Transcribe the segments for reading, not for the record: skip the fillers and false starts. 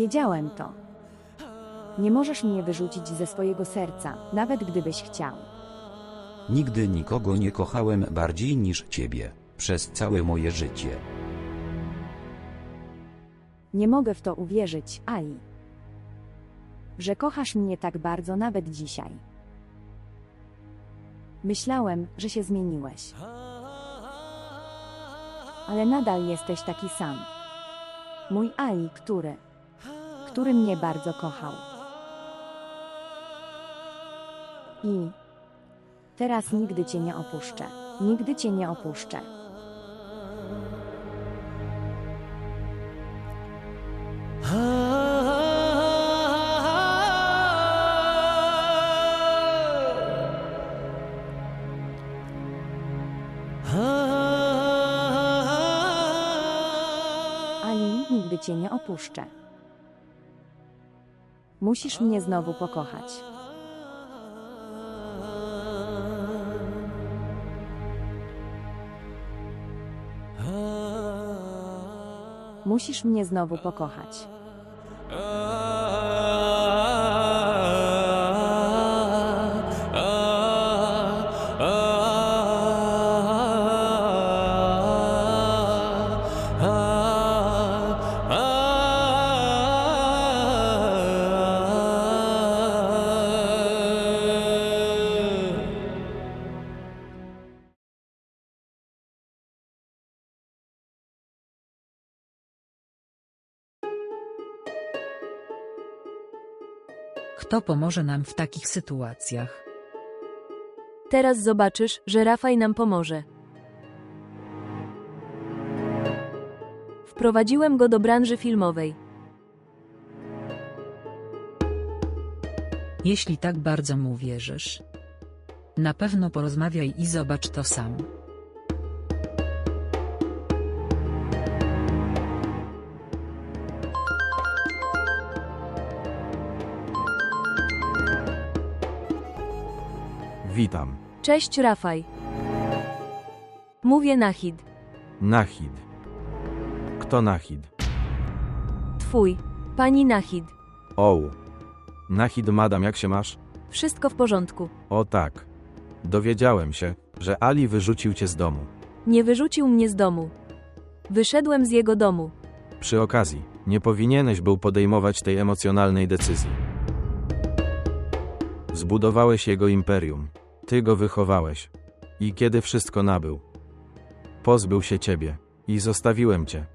Wiedziałem to. Nie możesz mnie wyrzucić ze swojego serca, nawet gdybyś chciał. Nigdy nikogo nie kochałem bardziej niż ciebie, przez całe moje życie. Nie mogę w to uwierzyć, Ali. Że kochasz mnie tak bardzo nawet dzisiaj. Myślałem, że się zmieniłeś. Ale nadal jesteś taki sam. Mój Ali, który mnie bardzo kochał. I teraz nigdy cię nie opuszczę. Nigdy cię nie opuszczę. Ali, nigdy cię nie opuszczę. Musisz mnie znowu pokochać. Musisz mnie znowu pokochać. Kto pomoże nam w takich sytuacjach? Teraz zobaczysz, że Rafaj nam pomoże. Wprowadziłem go do branży filmowej. Jeśli tak bardzo mu wierzysz, na pewno porozmawiaj i zobacz to sam. Witam. Cześć Rafaj. Mówię Nahid. Nahid. Kto Nahid? Twój. Pani Nahid. O. Nahid madam, jak się masz? Wszystko w porządku. O tak. Dowiedziałem się, że Ali wyrzucił cię z domu. Nie wyrzucił mnie z domu. Wyszedłem z jego domu. Przy okazji, nie powinieneś był podejmować tej emocjonalnej decyzji. Zbudowałeś jego imperium. Ty go wychowałeś. I kiedy wszystko nabył, pozbył się ciebie i zostawiłem cię.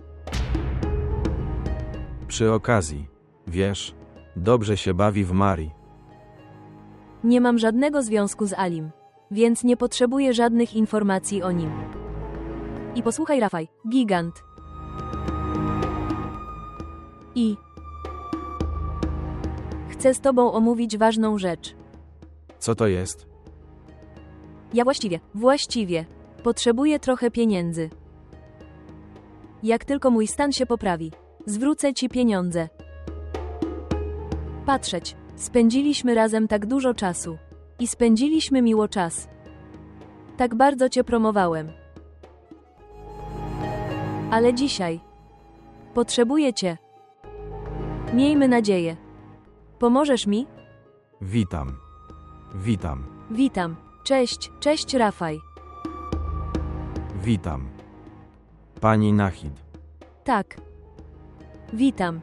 Przy okazji, wiesz, dobrze się bawi w Marii. Nie mam żadnego związku z Alim, więc nie potrzebuję żadnych informacji o nim. I posłuchaj Rafaj, gigant. I chcę z tobą omówić ważną rzecz. Co to jest? Ja właściwie, potrzebuję trochę pieniędzy. Jak tylko mój stan się poprawi, zwrócę ci pieniądze. Patrzeć, spędziliśmy razem tak dużo czasu. I spędziliśmy miło czas. Tak bardzo cię promowałem. Ale dzisiaj potrzebuję cię. Miejmy nadzieję. Pomożesz mi? Witam. Witam. Witam. Cześć Rafaj. Witam. Pani Nahid. Tak. Witam.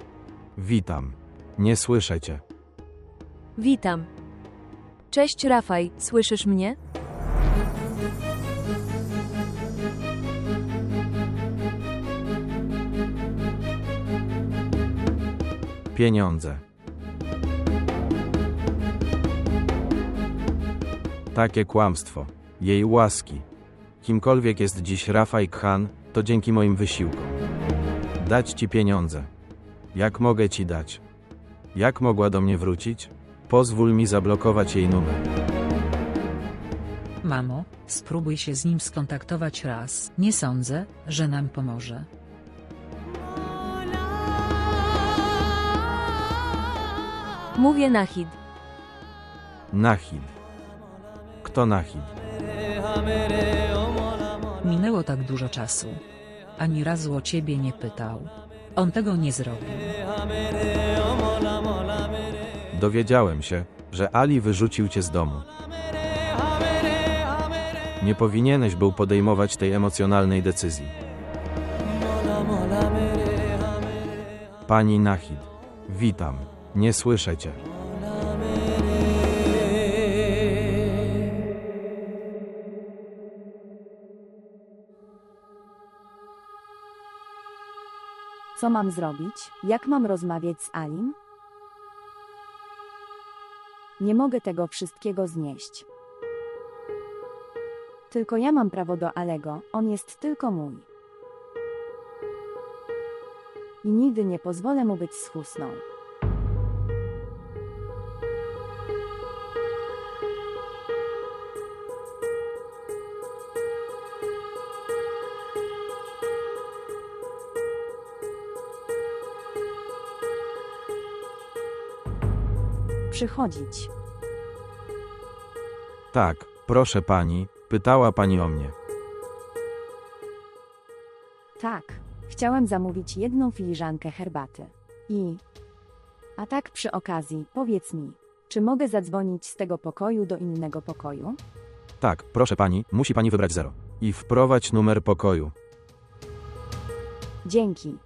Witam. Nie słyszę cię. Witam. Cześć Rafaj, słyszysz mnie? Pieniądze. Takie kłamstwo. Jej łaski. Kimkolwiek jest dziś Rafaj Khan, to dzięki moim wysiłkom. Dać ci pieniądze. Jak mogę ci dać? Jak mogła do mnie wrócić? Pozwól mi zablokować jej numer. Mamo, spróbuj się z nim skontaktować raz. Nie sądzę, że nam pomoże. Mówię Nahid. Nahid. Kto Nahid? Minęło tak dużo czasu. Ani razu o ciebie nie pytał. On tego nie zrobi. Dowiedziałem się, że Ali wyrzucił cię z domu. Nie powinieneś był podejmować tej emocjonalnej decyzji. Pani Nahid, witam. Nie słyszę cię. Co mam zrobić? Jak mam rozmawiać z Alim? Nie mogę tego wszystkiego znieść. Tylko ja mam prawo do Alego, on jest tylko mój. I nigdy nie pozwolę mu być schusną. Przychodzić. Tak, proszę pani, pytała pani o mnie. Tak, chciałem zamówić jedną filiżankę herbaty. A tak przy okazji, powiedz mi, czy mogę zadzwonić z tego pokoju do innego pokoju? Tak, proszę pani, musi pani wybrać 0. I wprowadź numer pokoju. Dzięki.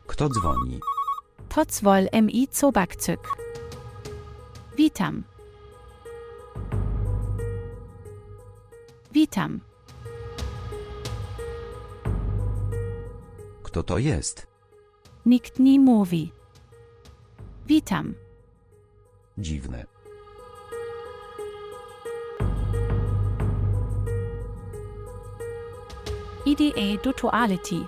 Kto dzwoni? Totzwoll MI Zobakzück. Witam. Witam. Kto to jest? Nikt nie mówi. Witam. Dziwne. IDE Duality.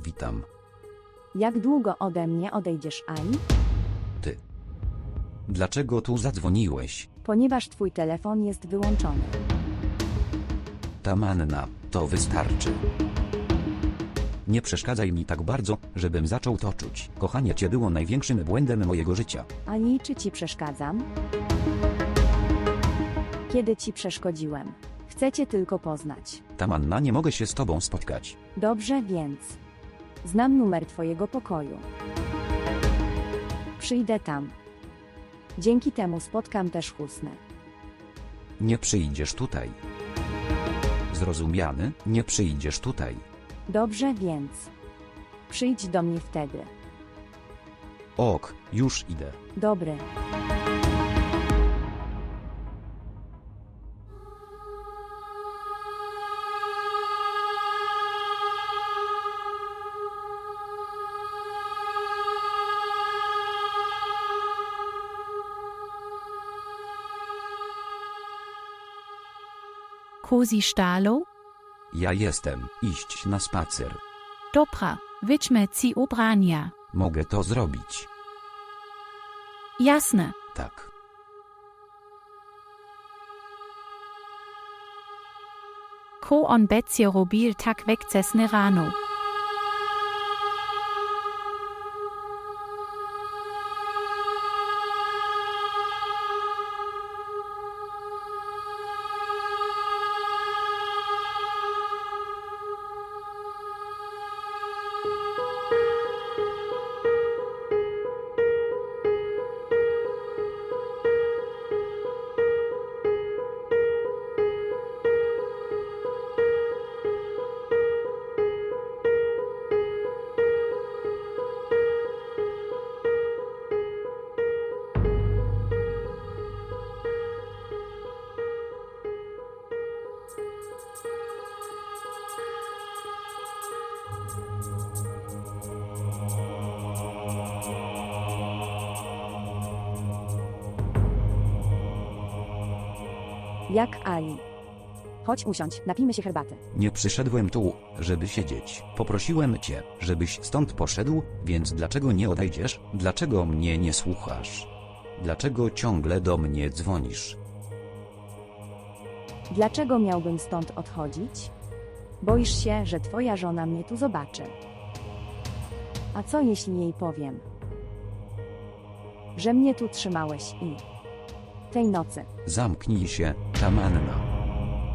Witam. Jak długo ode mnie odejdziesz, Ali? Ty. Dlaczego tu zadzwoniłeś? Ponieważ twój telefon jest wyłączony. Ta manna, to wystarczy. Nie przeszkadzaj mi tak bardzo, żebym zaczął to czuć. Kochanie cię było największym błędem mojego życia. Ali, czy ci przeszkadzam? Kiedy ci przeszkodziłem? Chcę cię tylko poznać. Ta manna, nie mogę się z tobą spotkać. Dobrze, więc. Znam numer twojego pokoju. Przyjdę tam. Dzięki temu spotkam też Husnę. Nie przyjdziesz tutaj. Zrozumiany? Nie przyjdziesz tutaj. Dobrze, więc. Przyjdź do mnie wtedy. Ok, już idę. Dobry. Cosi Stalo? Ja jestem, iść na spacer. Dobra, widźmy ci ubrania. Mogę to zrobić. Jasne. Tak. Ko on becie robil tak wegcesne rano. Jak Ali? Chodź usiądź, napijmy się herbaty. Nie przyszedłem tu, żeby siedzieć. Poprosiłem cię, żebyś stąd poszedł, więc dlaczego nie odejdziesz? Dlaczego mnie nie słuchasz? Dlaczego ciągle do mnie dzwonisz? Dlaczego miałbym stąd odchodzić? Boisz się, że twoja żona mnie tu zobaczy. A co jeśli jej powiem, że mnie tu trzymałeś i tej nocy? Zamknij się, Tamanna.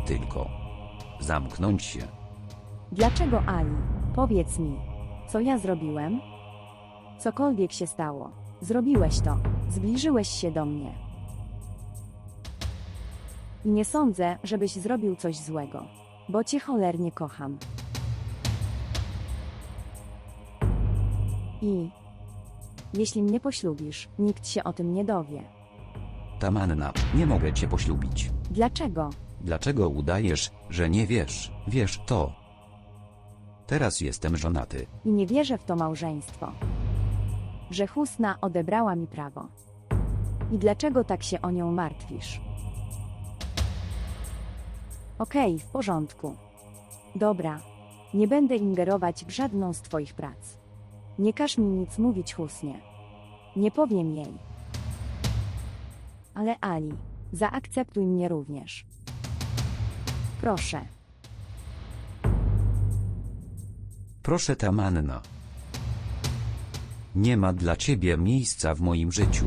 Tylko zamknąć się. Dlaczego Ali? Powiedz mi, co ja zrobiłem? Cokolwiek się stało, zrobiłeś to, zbliżyłeś się do mnie. I nie sądzę, żebyś zrobił coś złego, bo cię cholernie kocham. I jeśli mnie poślubisz, nikt się o tym nie dowie. Tamanna, nie mogę cię poślubić. Dlaczego? Dlaczego udajesz, że nie wiesz? Wiesz to. Teraz jestem żonaty. I nie wierzę w to małżeństwo. Że Husna odebrała mi prawo. I dlaczego tak się o nią martwisz? Okej, w porządku. Dobra. Nie będę ingerować w żadną z twoich prac. Nie każ mi nic mówić Husnie. Nie powiem jej. Ale Ali, zaakceptuj mnie również. Proszę. Proszę Tamanna. Nie ma dla ciebie miejsca w moim życiu.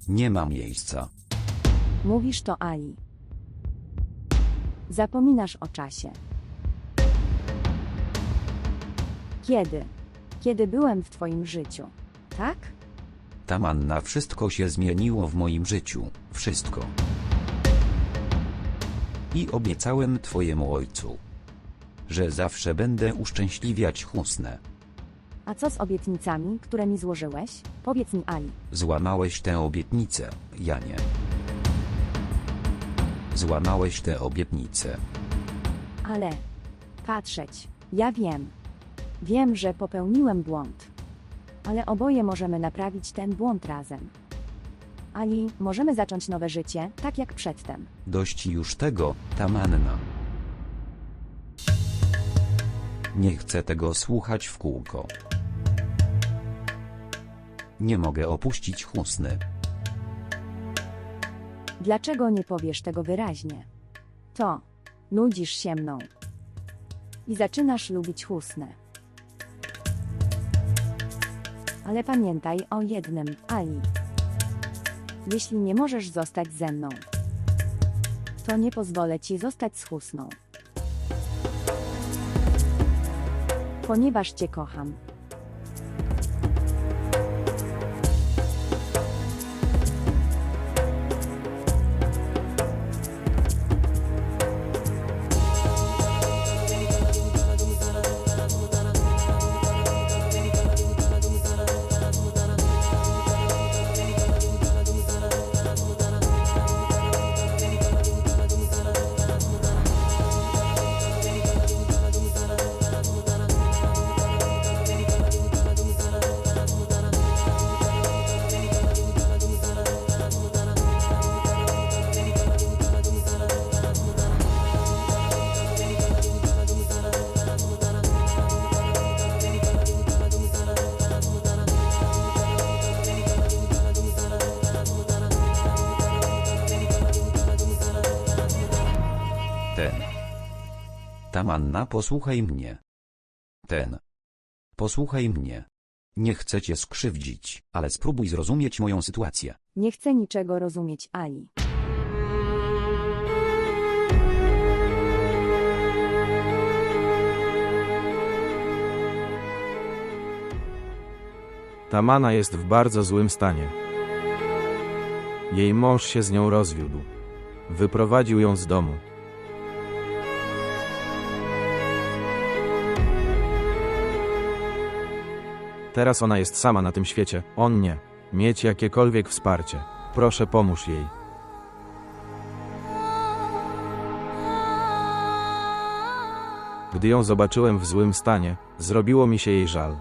Nie ma miejsca. Mówisz to Ali. Zapominasz o czasie. Kiedy? Kiedy byłem w twoim życiu, tak? Tamanna, wszystko się zmieniło w moim życiu. Wszystko. I obiecałem twojemu ojcu, że zawsze będę uszczęśliwiać Husnę. A co z obietnicami, które mi złożyłeś? Powiedz mi Ali. Złamałeś tę obietnicę, Janie. Złamałeś tę obietnicę. Ale patrzeć, ja wiem. Wiem, że popełniłem błąd. Ale oboje możemy naprawić ten błąd razem. Ali, możemy zacząć nowe życie, tak jak przedtem. Dość już tego, Tamanna. Nie chcę tego słuchać w kółko. Nie mogę opuścić Husny. Dlaczego nie powiesz tego wyraźnie? To, nudzisz się mną. I zaczynasz lubić Husnę. Ale pamiętaj o jednym, Ali. Jeśli nie możesz zostać ze mną, to nie pozwolę ci zostać z Husną. Ponieważ cię kocham. Tamanna, posłuchaj mnie. Posłuchaj mnie. Nie chcę cię skrzywdzić, ale spróbuj zrozumieć moją sytuację. Nie chcę niczego rozumieć, Ali. Tamana jest w bardzo złym stanie. Jej mąż się z nią rozwiódł. Wyprowadził ją z domu. Teraz ona jest sama na tym świecie, on nie. Mieć jakiekolwiek wsparcie. Proszę, pomóż jej. Gdy ją zobaczyłem w złym stanie, zrobiło mi się jej żal.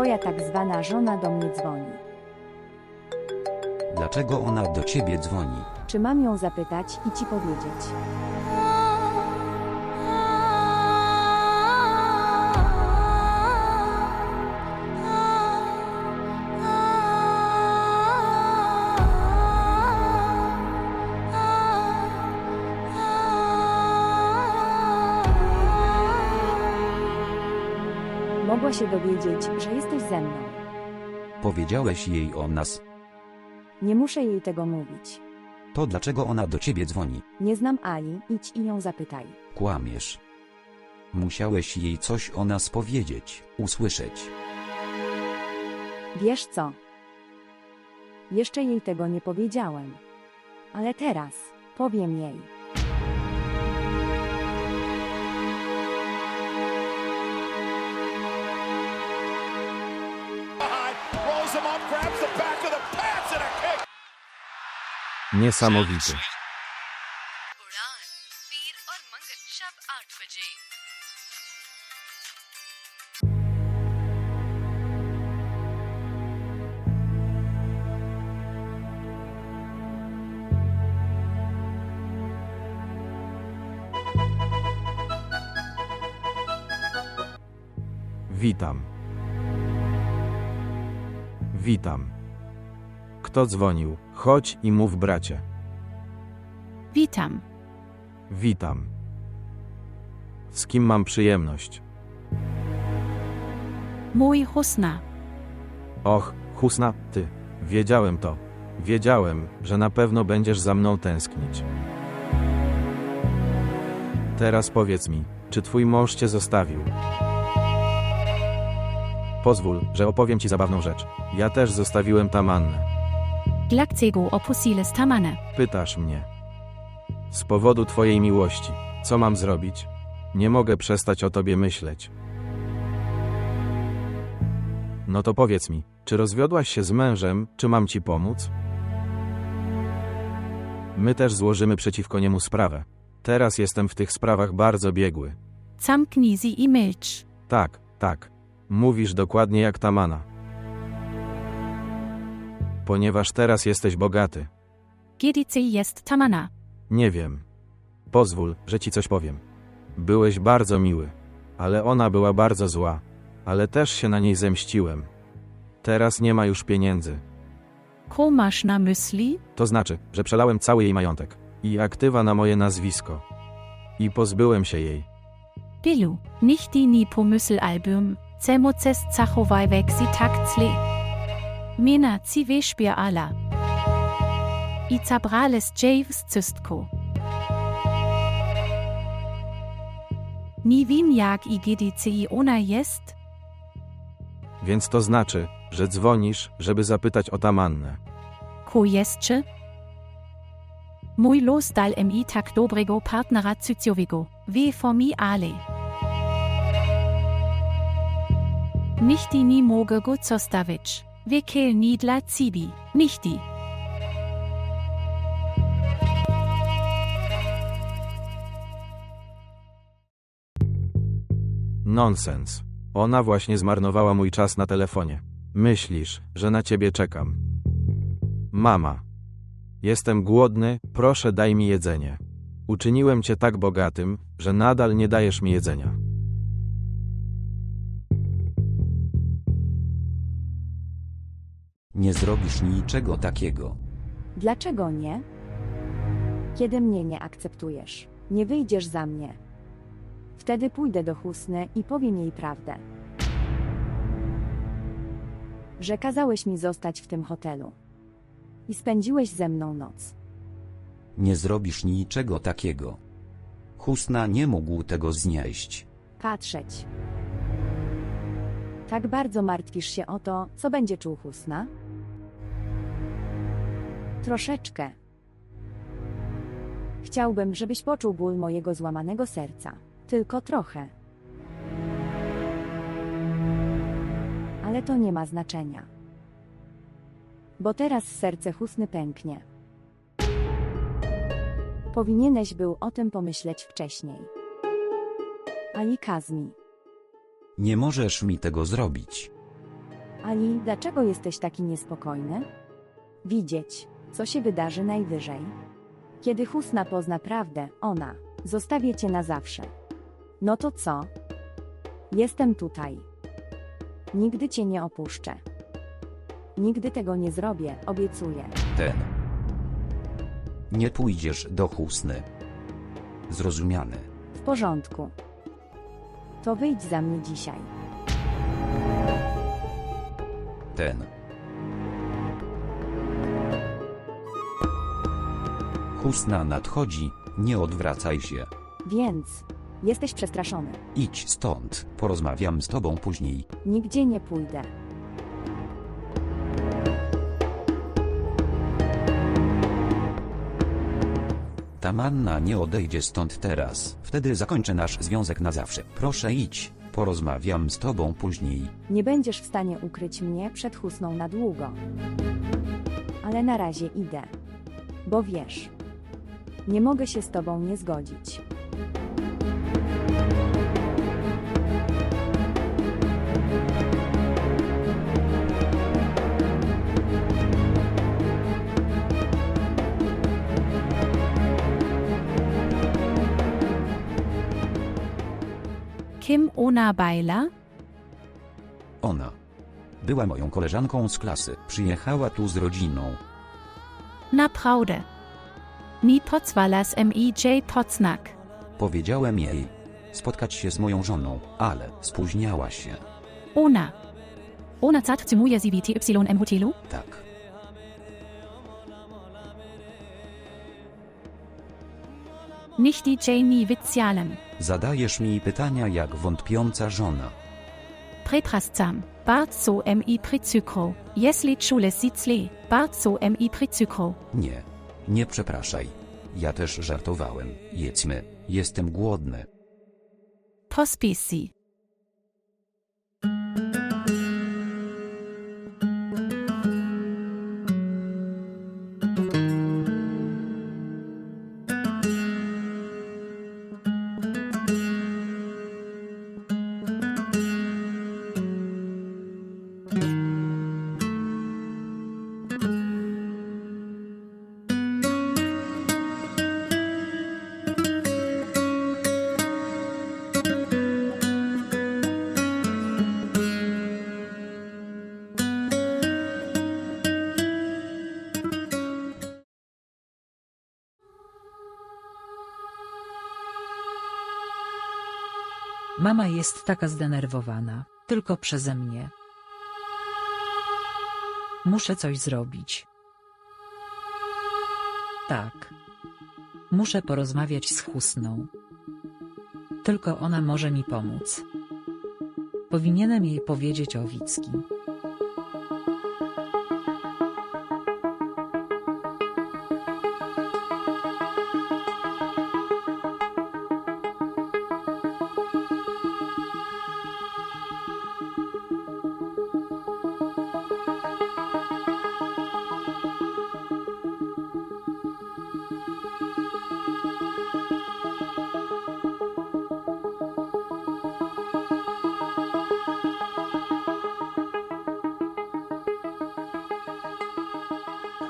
Twoja tak zwana żona do mnie dzwoni. Dlaczego ona do ciebie dzwoni? Czy mam ją zapytać i ci powiedzieć? Mogła się dowiedzieć, że jesteś ze mną. Powiedziałeś jej o nas. Nie muszę jej tego mówić. To dlaczego ona do ciebie dzwoni? Nie znam Ali, idź i ją zapytaj. Kłamiesz. Musiałeś jej coś o nas powiedzieć, usłyszeć. Wiesz co? Jeszcze jej tego nie powiedziałem. Ale teraz powiem jej. Rolls him up, grabs the back of the pants and a kick. Niesamowity. उड़ान पीर और मंगल शब 8 बजे। Witam. Witam. Kto dzwonił? Chodź i mów, bracie. Witam. Witam. Z kim mam przyjemność? Mój Husna. Och, Husna, ty. Wiedziałem to. Wiedziałem, że na pewno będziesz za mną tęsknić. Teraz powiedz mi, czy twój mąż cię zostawił? Pozwól, że opowiem ci zabawną rzecz. Ja też zostawiłem Tamannę. Dlaczego opuściłeś Tamannę? Pytasz mnie. Z powodu twojej miłości. Co mam zrobić? Nie mogę przestać o tobie myśleć. No to powiedz mi, czy rozwiodłaś się z mężem, czy mam ci pomóc? My też złożymy przeciwko niemu sprawę. Teraz jestem w tych sprawach bardzo biegły. Zamknij się i milcz. Tak, tak. Mówisz dokładnie jak Tamanna. Ponieważ teraz jesteś bogaty. Gdzie jest Tamanna? Nie wiem. Pozwól, że ci coś powiem. Byłeś bardzo miły. Ale ona była bardzo zła. Ale też się na niej zemściłem. Teraz nie ma już pieniędzy. Co masz na myśli? To znaczy, że przelałem cały jej majątek. I aktywa na moje nazwisko. I pozbyłem się jej. Bilu, nicht die ni pomysl album, cemoces zachowaj weksi tak zle. Mina ci weśbie ala. I zabrales Javes cystko. Nie wiem jak i gdzie i ona jest. Więc to znaczy, że dzwonisz, żeby zapytać o Tamannę. Ko jeszcze? Mój los dal mi tak dobrego partnera cyciowego, wie for mi ale. Nichti ni mogę go zostawić, wie kiel ni dla ciebie, nichti. Nonsens. Ona właśnie zmarnowała mój czas na telefonie. Myślisz, że na ciebie czekam. Mama. Jestem głodny, proszę daj mi jedzenie. Uczyniłem cię tak bogatym, że nadal nie dajesz mi jedzenia. Nie zrobisz niczego takiego. Dlaczego nie? Kiedy mnie nie akceptujesz, nie wyjdziesz za mnie. Wtedy pójdę do Husny i powiem jej prawdę. Że kazałeś mi zostać w tym hotelu. I spędziłeś ze mną noc. Nie zrobisz niczego takiego. Husna nie mógł tego znieść. Patrzeć. Tak bardzo martwisz się o to, co będzie czuł Husna? Troszeczkę. Chciałbym, żebyś poczuł ból mojego złamanego serca. Tylko trochę. Ale to nie ma znaczenia. Bo teraz serce Husny pęknie. Powinieneś był o tym pomyśleć wcześniej. Ali Kazmi. Nie możesz mi tego zrobić. Ali, dlaczego jesteś taki niespokojny? Widzieć, co się wydarzy najwyżej. Kiedy Husna pozna prawdę, ona zostawię cię na zawsze. No to co? Jestem tutaj. Nigdy cię nie opuszczę. Nigdy tego nie zrobię, obiecuję. Ten. Nie pójdziesz do Husny. Zrozumiane. W porządku. To wyjdź za mnie dzisiaj. Ten. Husna nadchodzi, nie odwracaj się. Więc jesteś przestraszony. Idź stąd, porozmawiam z tobą później. Nigdzie nie pójdę. Tamanna nie odejdzie stąd teraz, wtedy zakończę nasz związek na zawsze. Proszę idź, porozmawiam z tobą później. Nie będziesz w stanie ukryć mnie przed Husną na długo. Ale na razie idę. Bo wiesz, nie mogę się z tobą nie zgodzić. Kim Ona Beiler? Ona była moją koleżanką z klasy, przyjechała tu z rodziną. Naprawdę. Nie pozwalasz MIJ Poznack. Powiedziałem jej spotkać się z moją żoną, ale spóźniała się. Ona. Ona zatrzymuje sie w TYM hotelu? Tak. Nicht DJ nie widziałem. Zadajesz mi pytania jak wątpiąca żona. Przepraszam. Bardzo mi przykro. Jeśli czule źle, bardzo mi przykro. Nie. Nie przepraszaj. Ja też żartowałem. Jedźmy. Jestem głodny. Pospiesz sie. Mama jest taka zdenerwowana, tylko przeze mnie. Muszę coś zrobić. Tak. Muszę porozmawiać z Husną. Tylko ona może mi pomóc. Powinienem jej powiedzieć o Wicki.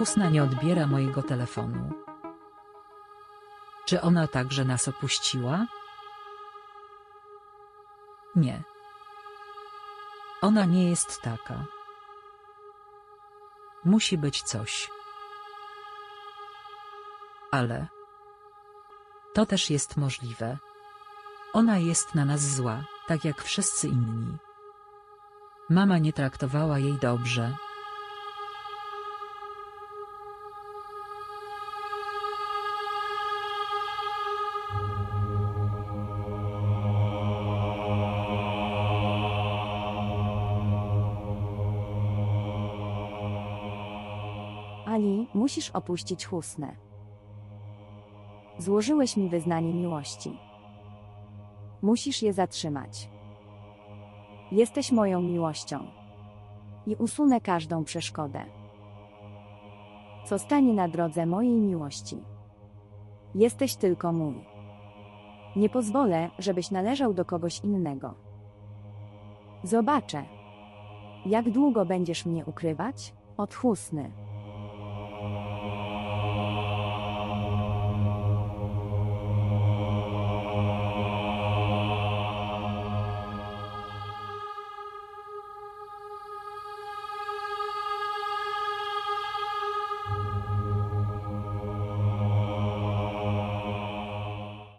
Husna nie odbiera mojego telefonu. Czy ona także nas opuściła? Nie. Ona nie jest taka. Musi być coś. Ale to też jest możliwe. Ona jest na nas zła, tak jak wszyscy inni. Mama nie traktowała jej dobrze. Ali, musisz opuścić Husnę. Złożyłeś mi wyznanie miłości. Musisz je zatrzymać. Jesteś moją miłością. I usunę każdą przeszkodę, co stanie na drodze mojej miłości. Jesteś tylko mój. Nie pozwolę, żebyś należał do kogoś innego. Zobaczę, Jak długo będziesz mnie ukrywać? Od Husny.